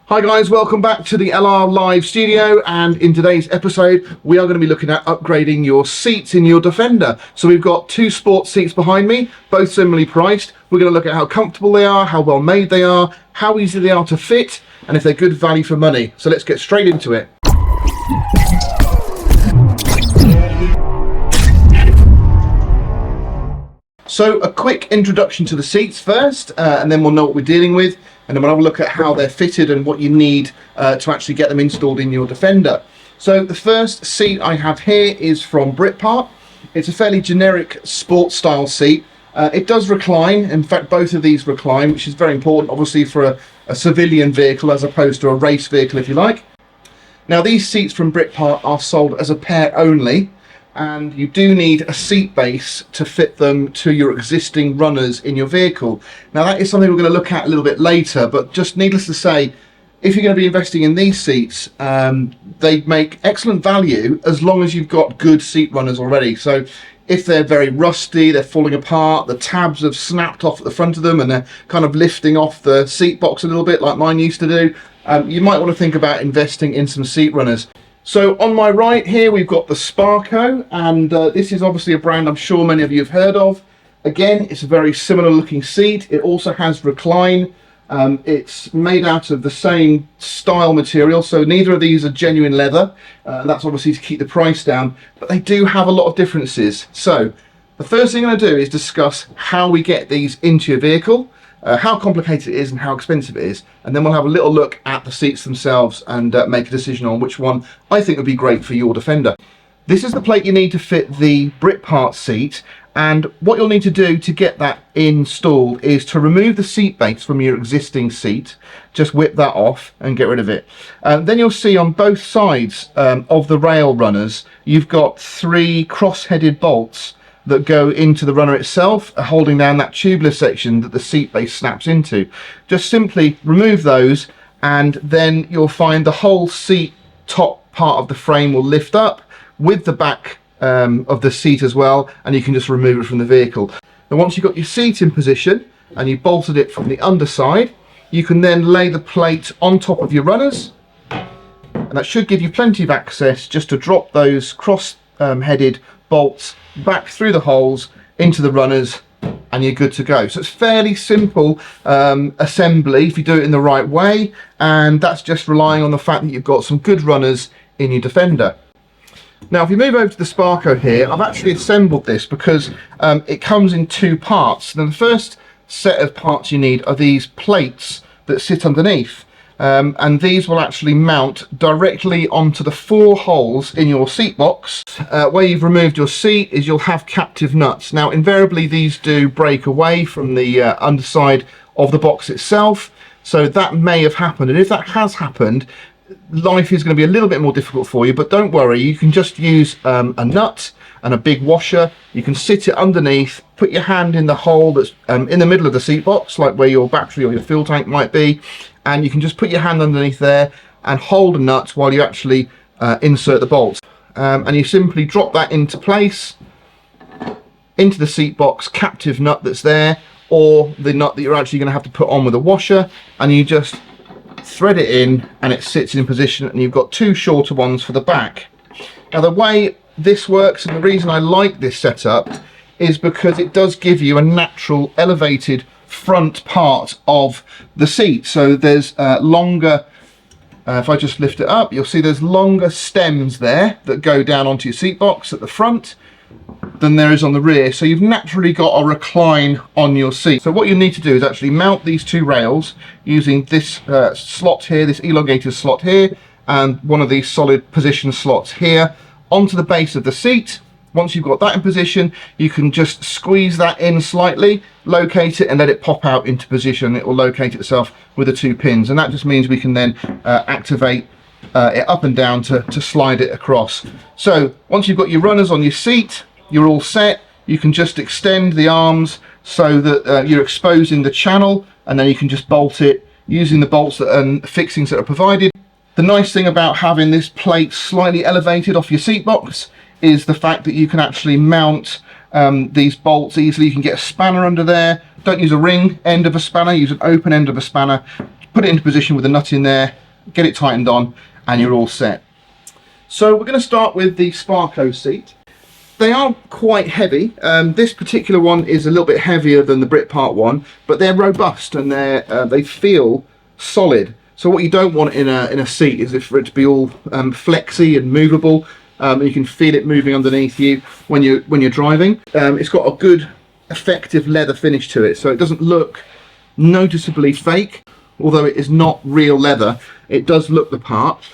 Hi guys, welcome back to the LR Live studio, and in today's episode we are going to be looking at upgrading your seats in your Defender. So we've got two sports seats behind me, both similarly priced. We're going to look at how comfortable they are, how well made they are, how easy they are to fit, and if they're good value for money. So let's get straight into it. So a quick introduction to the seats first, and then we'll know what we're dealing with, and then we'll have a look at how they're fitted and what you need to actually get them installed in your Defender. So the first seat I have here is from Britpart. It's a fairly generic sports style seat. It does recline. In fact, both of these recline, which is very important obviously for a civilian vehicle as opposed to a race vehicle, if you like. Now these seats from Britpart are sold as a pair only, and you do need a seat base to fit them to your existing runners in your vehicle. Now that is something we're going to look at a little bit later, but just needless to say, if you're going to be investing in these seats, they make excellent value as long as you've got good seat runners already. So if they're very rusty, they're falling apart, the tabs have snapped off at the front of them and they're kind of lifting off the seat box a little bit like mine used to do, you might want to think about investing in some seat runners. So on my right here we've got the Sparco, and this is obviously a brand I'm sure many of you have heard of. Again, it's a very similar looking seat. It also has recline. It's made out of the same style material, so neither of these are genuine leather. That's obviously to keep the price down, but they do have a lot of differences. So the first thing I'm going to do is discuss how we get these into your vehicle, how complicated it is and how expensive it is, and then we'll have a little look at the seats themselves and make a decision on which one I think would be great for your Defender. This is the plate you need to fit the Britpart seat, and what you'll need to do to get that installed is to remove the seat base from your existing seat. Just whip that off and get rid of it. Then you'll see on both sides of the rail runners you've got three cross-headed bolts that go into the runner itself, holding down that tubular section that the seat base snaps into. Just simply remove those, and then you'll find the whole seat top part of the frame will lift up with the back of the seat as well, and you can just remove it from the vehicle. And once you've got your seat in position and you bolted it from the underside, you can then lay the plate on top of your runners, and that should give you plenty of access just to drop those cross-headed bolts back through the holes into the runners, and you're good to go. So it's fairly simple assembly if you do it in the right way, and that's just relying on the fact that you've got some good runners in your Defender. Now if you move over to the Sparco here, I've actually assembled this because it comes in two parts. Now the first set of parts you need are these plates that sit underneath. And these will actually mount directly onto the four holes in your seat box. Where you've removed your seat is you'll have captive nuts. Now invariably these do break away from the underside of the box itself, so that may have happened, and if that has happened, life is going to be a little bit more difficult for you. But don't worry, you can just use a nut and a big washer. You can sit it underneath, put your hand in the hole that's in the middle of the seat box, like where your battery or your fuel tank might be, and you can just put your hand underneath there and hold a nut while you actually insert the bolts. And you simply drop that into place, into the seat box captive nut that's there, or the nut that you're actually going to have to put on with a washer, and you just thread it in and it sits in position, and you've got two shorter ones for the back. Now the way this works, and the reason I like this setup, is because it does give you a natural elevated front part of the seat. So there's longer, if I just lift it up, you'll see there's longer stems there that go down onto your seat box at the front than there is on the rear, so you've naturally got a recline on your seat. So what you need to do is actually mount these two rails using this slot here, this elongated slot here, and one of these solid position slots here onto the base of the seat. Once you've got that in position, you can just squeeze that in slightly, locate it, and let it pop out into position. It will locate itself with the two pins, and that just means we can then activate it up and down to slide it across. So once you've got your runners on your seat, you're all set. You can just extend the arms so that you're exposing the channel, and then you can just bolt it using the bolts and fixings that are provided. The nice thing about having this plate slightly elevated off your seat box is the fact that you can actually mount these bolts easily. You can get a spanner under there. Don't use a ring end of a spanner, use an open end of a spanner. put it into position with the nut in there, get it tightened on, and you're all set. So we're going to start with the Sparco seat. They are quite heavy. This particular one is a little bit heavier than the Britpart one, but they're robust and they feel solid. So what you don't want in a seat is for it to be all flexy and movable. You can feel it moving underneath you when you're driving. It's got a good, effective leather finish to it, so it doesn't look noticeably fake. Although it is not real leather, it does look the part.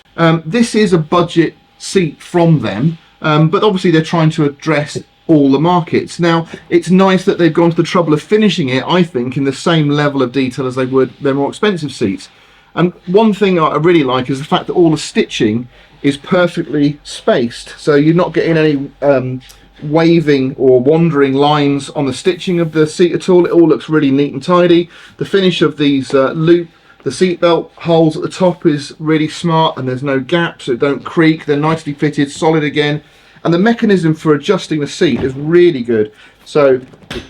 This is a budget seat from them, but obviously they're trying to address all the markets. Now, it's nice that they've gone to the trouble of finishing it, I think, in the same level of detail as they would their more expensive seats. And one thing I really like is the fact that all the stitching is perfectly spaced, so you're not getting any waving or wandering lines on the stitching of the seat at all. It all looks really neat and tidy. The finish of these the seatbelt holes at the top is really smart, and there's no gaps, so don't creak. They're nicely fitted, solid again, and the mechanism for adjusting the seat is really good. So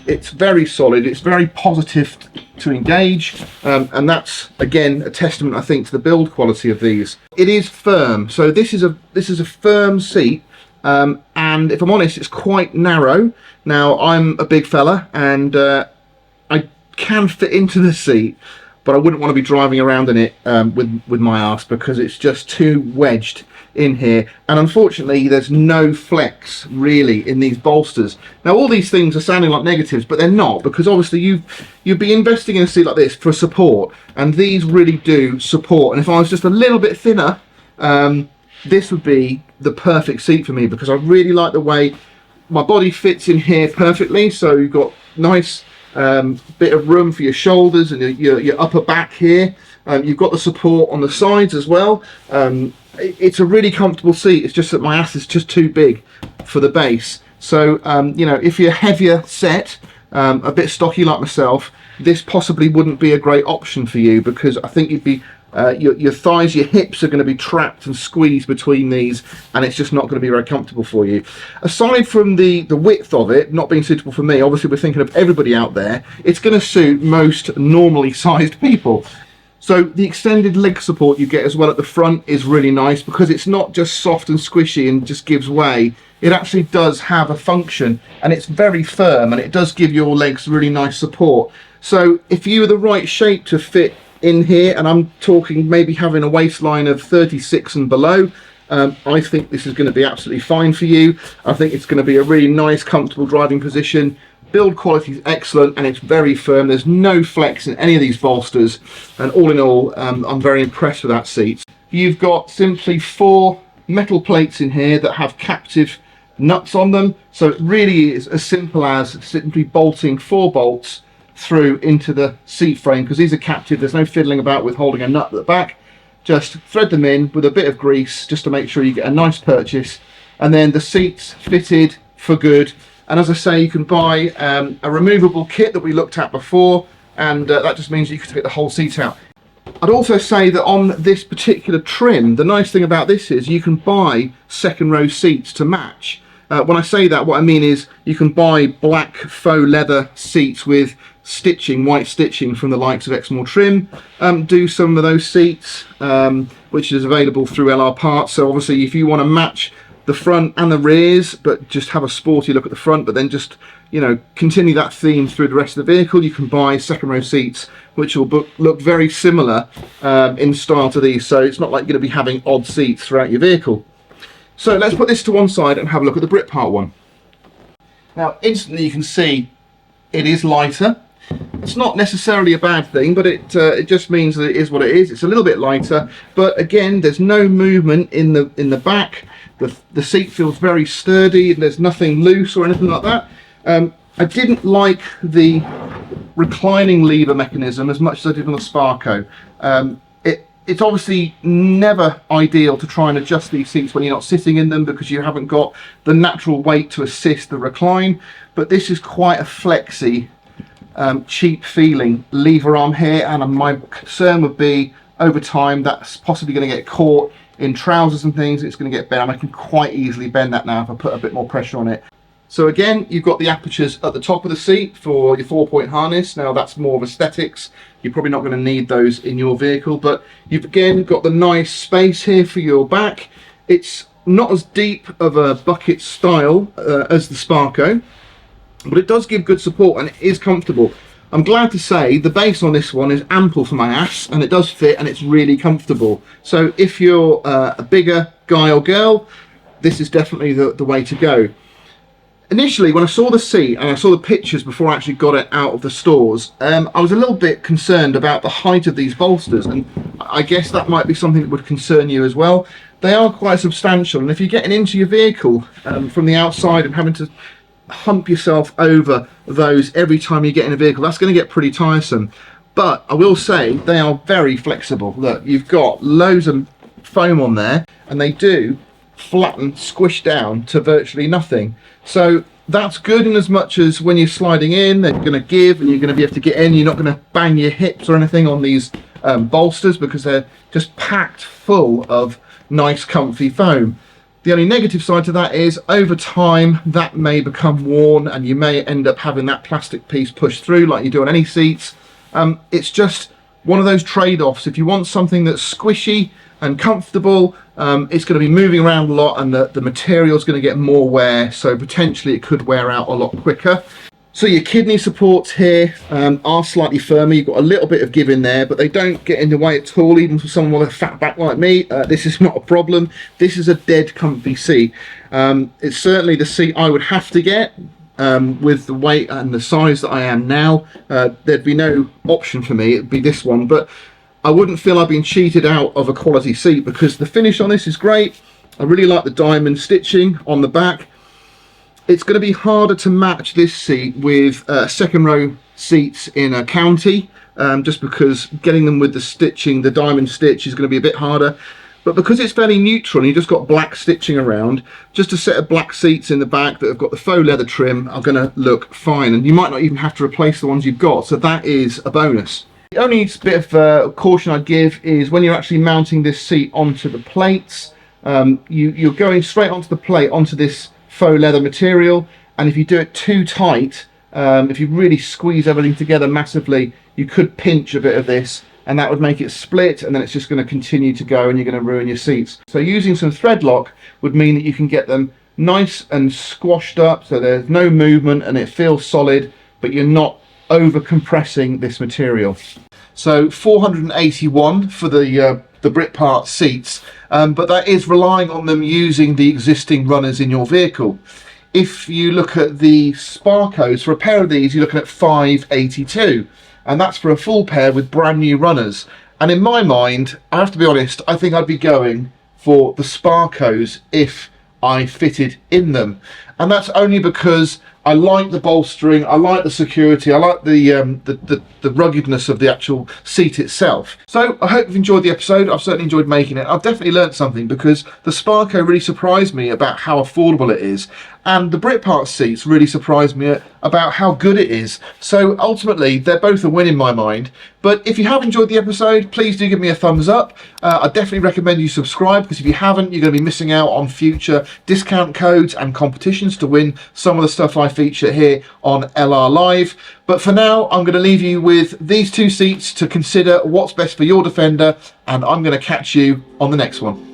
it's very solid, it's very positive to engage, and that's again a testament, I think, to the build quality of these. It is firm, so this is a firm seat. And if I'm honest, it's quite narrow. Now, I'm a big fella, and I can fit into the seat, but I wouldn't want to be driving around in it with my arse, because it's just too wedged in here. And unfortunately, there's no flex really in these bolsters. Now, all these things are sounding like negatives, but they're not, because obviously you'd be investing in a seat like this for support, and these really do support. And if I was just a little bit thinner, this would be the perfect seat for me, because I really like the way my body fits in here perfectly. So you've got nice bit of room for your shoulders and your upper back here. You've got the support on the sides as well. It's a really comfortable seat. It's just that my ass is just too big for the base. So you know, if you're heavier set, a bit stocky like myself, this possibly wouldn't be a great option for you, because I think you'd be your thighs, your hips are going to be trapped and squeezed between these, and it's just not going to be very comfortable for you. Aside from the width of it not being suitable for me, obviously we're thinking of everybody out there, it's going to suit most normally sized people. So the extended leg support you get as well at the front is really nice, because it's not just soft and squishy and just gives way. It actually does have a function, and it's very firm, and it does give your legs really nice support. So if you were the right shape to fit in here, and I'm talking maybe having a waistline of 36 and below, I think this is going to be absolutely fine for you. I think it's going to be a really nice, comfortable driving position. Build quality is excellent, and it's very firm. There's no flex in any of these bolsters, and all in all, I'm very impressed with that seat. You've got simply 4 metal plates in here that have captive nuts on them, so it really is as simple as simply bolting 4 bolts through into the seat frame, because these are captive. There's no fiddling about with holding a nut at the back. Just thread them in with a bit of grease just to make sure you get a nice purchase, and then the seat's fitted for good. And as I say, you can buy a removable kit that we looked at before, and that just means you can take the whole seat out. I'd also say that on this particular trim, the nice thing about this is you can buy second row seats to match. When I say that, what I mean is you can buy black faux leather seats with stitching, white stitching from the likes of Exmoor Trim. Do some of those seats, which is available through LR Parts. So obviously, if you want to match the front and the rears, but just have a sporty look at the front, but then just, you know, continue that theme through the rest of the vehicle, you can buy second row seats which will look very similar in style to these. So it's not like you're going to be having odd seats throughout your vehicle. So let's put this to one side and have a look at the Britpart one. Now, instantly you can see it is lighter. It's not necessarily a bad thing, but it just means that it is what it is. It's a little bit lighter, but again, there's no movement in the back. The seat feels very sturdy, and there's nothing loose or anything like that. I didn't like the reclining lever mechanism as much as I did on the Sparco. It's obviously never ideal to try and adjust these seats when you're not sitting in them, because you haven't got the natural weight to assist the recline. But this is quite a flexy, cheap feeling lever arm here, and my concern would be over time that's possibly going to get caught in trousers and things. It's going to get bent, and I can quite easily bend that now if I put a bit more pressure on it. So again, you've got the apertures at the top of the seat for your 4-point harness. Now that's more of aesthetics. You're probably not going to need those in your vehicle, but you've again got the nice space here for your back. It's not as deep of a bucket style as the Sparco, but it does give good support and it is comfortable. I'm glad to say the base on this one is ample for my ass, and it does fit and it's really comfortable. So if you're a bigger guy or girl, this is definitely the way to go. Initially, when I saw the seat and I saw the pictures before I actually got it out of the stores, I was a little bit concerned about the height of these bolsters, and I guess that might be something that would concern you as well. They are quite substantial, and if you're getting into your vehicle from the outside and having to hump yourself over those every time you get in a vehicle, that's going to get pretty tiresome. But I will say they are very flexible. Look, you've got loads of foam on there, and they do flatten, squish down to virtually nothing. So that's good in as much as when you're sliding in, they're going to give and you're going to be able to get in. You're not going to bang your hips or anything on these bolsters, because they're just packed full of nice comfy foam. The only negative side to that is over time that may become worn and you may end up having that plastic piece pushed through like you do on any seats. It's just one of those trade-offs. If you want something that's squishy and comfortable, it's going to be moving around a lot, and the material is going to get more wear, so potentially it could wear out a lot quicker. So your kidney supports here are slightly firmer. You've got a little bit of give in there, but they don't get in the way at all, even for someone with a fat back like me. This is not a problem. This is a dead comfy seat. It's certainly the seat I would have to get. With the weight and the size that I am now, there'd be no option for me. It'd be this one, but I wouldn't feel I've been cheated out of a quality seat, because the finish on this is great. I really like the diamond stitching on the back. It's going to be harder to match this seat with second row seats in a county, just because getting them with the stitching, the diamond stitch, is going to be a bit harder. But because it's fairly neutral and you've just got black stitching around, just a set of black seats in the back that have got the faux leather trim are going to look fine, and you might not even have to replace the ones you've got, so that is a bonus. The only bit of caution I'd give is when you're actually mounting this seat onto the plates, you're going straight onto the plate, onto this faux leather material, and if you do it too tight, if you really squeeze everything together massively, you could pinch a bit of this, and that would make it split, and then it's just going to continue to go and you're going to ruin your seats. So using some thread lock would mean that you can get them nice and squashed up so there's no movement and it feels solid, but you're not over compressing this material. So 481 for the Britpart seats, but that is relying on them using the existing runners in your vehicle. If you look at the Sparcos, for a pair of these you're looking at 582, and that's for a full pair with brand new runners. And in my mind, I have to be honest, I think I'd be going for the Sparcos if I fitted in them, and that's only because I like the bolstering, I like the security, I like the ruggedness of the actual seat itself. So I hope you've enjoyed the episode. I've certainly enjoyed making it. I've definitely learned something, because the Sparco really surprised me about how affordable it is, and the Britpart seats really surprised me about how good it is. So ultimately they're both a win in my mind. But if you have enjoyed the episode, please do give me a thumbs up. I definitely recommend you subscribe, because if you haven't, you're going to be missing out on future discount codes and competitions to win some of the stuff I feature here on LR Live. But for now, I'm going to leave you with these two seats to consider what's best for your Defender, and I'm going to catch you on the next one.